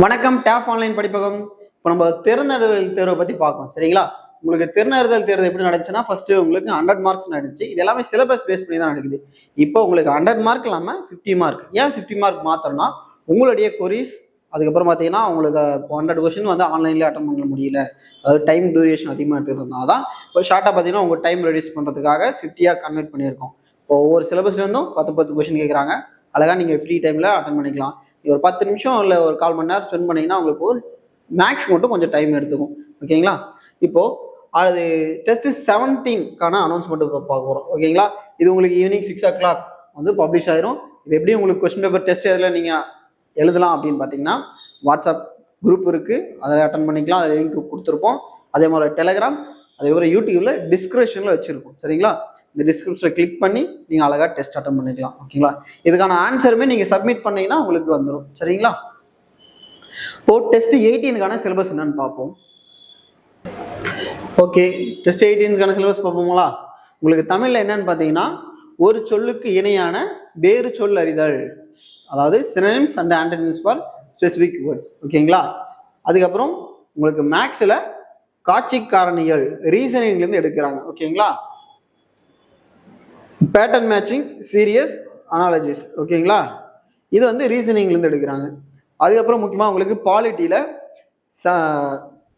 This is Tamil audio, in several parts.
வணக்கம். டேப் ஆன்லைன் படிப்பகம். இப்போ நம்ம திறனறிதல் தேர்வை பத்தி பார்க்கோம். சரிங்களா? உங்களுக்கு திறனறிதல் தேர்வு எப்படி நடந்துச்சுன்னா, ஃபர்ஸ்ட் உங்களுக்கு 100 மார்க்ஸ் நடந்துச்சு. இது எல்லாமே சிலபஸ் பேஸ் பண்ணி தான் நடக்குது. இப்போ உங்களுக்கு 100 மார்க் இல்லாம 50 மார்க். ஏன் 50 மார்க் மாத்திரம்னா, உங்களுடைய கொரிஸ் அதுக்கப்புறம் பார்த்தீங்கன்னா, உங்களுக்கு 100 கொஸ்டின் வந்து ஆன்லைன்லேயே அட்டன் பண்ண முடியல. அதாவது டைம் டியூரேஷன் அதிகமாக எடுத்துக்கிறதுனால தான் இப்போ ஷார்ட்டாக பார்த்தீங்கன்னா, உங்கள் டைம் ரெடியூஸ் பண்ணுறதுக்காக 50யாக கன்வெர்ட் பண்ணியிருக்கோம். இப்போ ஒவ்வொரு சிலபஸ்லேருந்தும் 10 கொஸ்டின் கேட்குறாங்க. அழகாக நீங்கள் ஃப்ரீ டைமில் அட்டன் பண்ணிக்கலாம். ஒரு 10 நிமிஷம் இல்லை ஒரு 1/4 மணி நேரம் ஸ்பெண்ட் பண்ணீங்கன்னா உங்களுக்கு மேக்ஸ் மட்டும் கொஞ்சம் டைம் எடுத்துக்கும். ஓகேங்களா? இப்போ அது டெஸ்ட் 17க்கான அனௌன்ஸ்மெண்ட் பார்க்க போகிறோம். ஓகேங்களா? இது உங்களுக்கு ஈவினிங் 6 o'clock வந்து பப்ளிஷ் ஆயிரும். இது எப்படி உங்களுக்கு கொஸ்டின் பேப்பர் டெஸ்ட் எதில் நீங்கள் எழுதலாம் அப்படின்னு பார்த்தீங்கன்னா, வாட்ஸ்அப் குரூப் இருக்கு, அதில் அட்டன் பண்ணிக்கலாம். அதில் லிங்க் கொடுத்துருப்போம். அதே மாதிரி டெலகிராம், அதே மாதிரி யூடியூப்ல டிஸ்கிரிப்ஷன்ல வச்சிருக்கோம். சரிங்களா? இந்த டிஸ்கிரிப்ஷனில் கிளிக் பண்ணி நீங்கள் அழகாக டெஸ்ட் அட்டன் பண்ணிக்கலாம். ஓகேங்களா? இதுக்கான ஆன்சருமே நீங்கள் சப்மிட் பண்ணீங்கன்னா உங்களுக்கு வந்துடும். சரிங்களா? இப்போ டெஸ்ட் 18க்கான சிலபஸ் என்னன்னு பார்ப்போம். ஓகே, டெஸ்ட் 18க்கான சிலபஸ் பார்ப்போங்களா? உங்களுக்கு தமிழில் என்னன்னு பார்த்தீங்கன்னா, ஒரு சொல்லுக்கு இணையான வேறு சொல் அறிதல், அதாவது synonyms and antonyms for specific words. ஓகேங்களா? அதுக்கப்புறம் உங்களுக்கு மேக்ஸில் காட்சி காரணிகள் ரீசனிங்லேருந்து எடுக்கிறாங்க. ஓகேங்களா? Pattern matching, series analogies. ஓகேங்களா? இது வந்து ரீசனிங்லேருந்து எடுக்கிறாங்க. அதுக்கப்புறம் முக்கியமாக உங்களுக்கு பாலிட்டியில்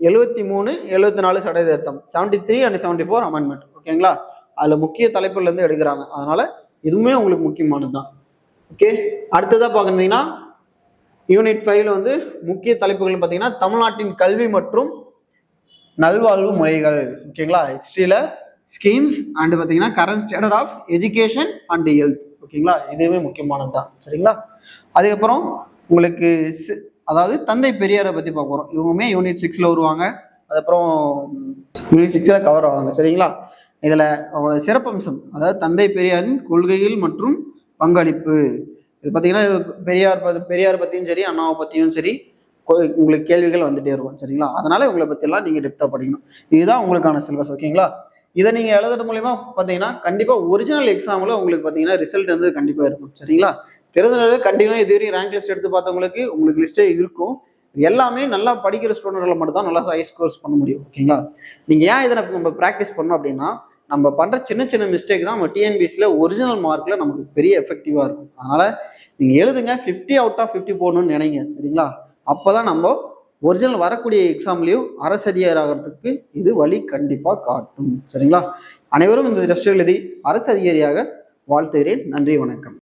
73, 74% 73 and 74 அமெண்ட்மெண்ட். ஓகேங்களா? அதில் முக்கிய தலைப்புலேருந்து எடுக்கிறாங்க. அதனால இதுவுமே உங்களுக்கு முக்கியமானது தான். ஓகே, அடுத்ததாக பார்க்குறீங்கன்னா யூனிட் 5ல வந்து முக்கிய தலைப்புகள் பார்த்தீங்கன்னா, தமிழ்நாட்டின் கல்வி மற்றும் நல்வாழ்வு முறைகள். ஓகேங்களா? ஹிஸ்டரியில் ஸ்கீம்ஸ் அண்ட் பார்த்தீங்கன்னா current standard of education and health. ஓகேங்களா? இதுவே முக்கியமானது தான். சரிங்களா? அதுக்கப்புறம் உங்களுக்கு அதாவது தந்தை பெரியாரை பற்றி பார்க்க போகிறோம். இவங்களுமே யூனிட் 6ல வருவாங்க. அதுக்கப்புறம் யூனிட் 6ல கவர் ஆவாங்க. சரிங்களா? இதில் அவங்களோட சிறப்பம்சம், அதாவது தந்தை பெரியாரின் கொள்கைகள் மற்றும் பங்களிப்பு. இது பார்த்தீங்கன்னா பெரியார் பற்றியும் சரி, அண்ணாவை பற்றியும் சரி உங்களுக்கு கேள்விகள் வந்துட்டே இருக்கும். சரிங்களா? அதனால உங்களை பற்றியெல்லாம் நீங்கள் டெப்த்தாக படிக்கணும். இதுதான் உங்களுக்கான சிலபஸ். ஓகேங்களா? இதை நீங்க எழுதுறது மூலயமா பாத்தீங்கன்னா கண்டிப்பா ஒரிஜினல் எக்ஸாம்ல உங்களுக்கு பாத்தீங்கன்னா ரிசல்ட் வந்து கண்டிப்பா இருக்கும். சரிங்களா? திறந்தநிலை கண்டிப்பா இதுவரையும் ரேங்க் லிஸ்ட் எடுத்து பார்த்தவங்களுக்கு உங்களுக்கு லிஸ்டே இருக்கும். எல்லாமே நல்லா படிக்கிற ஸ்டூடெண்ட்களை மட்டும் தான் நல்லா ஹை ஸ்கோர்ஸ் பண்ண முடியும். ஓகேங்களா? நீங்க ஏன் இதை நம்ம ப்ராக்டிஸ் பண்ணோம் அப்படின்னா, நம்ம பண்ற சின்ன சின்ன மிஸ்டேக் தான் நம்ம டிஎன்பிஎஸ்சில ஒரிஜினல் மார்க்ல நமக்கு பெரிய எஃபெக்டிவா இருக்கும். அதனால நீங்க எழுதுங்க, 50 out of 50 போடணும்னு நினைங்க. சரிங்களா? அப்பதான் நம்ம ஒரிஜினல் வரக்கூடிய எக்ஸாம்லயும் அரசு அதிகாரி ஆகிறதுக்கு இது வழி கண்டிப்பா காட்டும். சரிங்களா? அனைவரும் இந்த டெஸ்ட் எழுதி அரசு அதிகாரியாக வாழ்த்துகிறேன். நன்றி, வணக்கம்.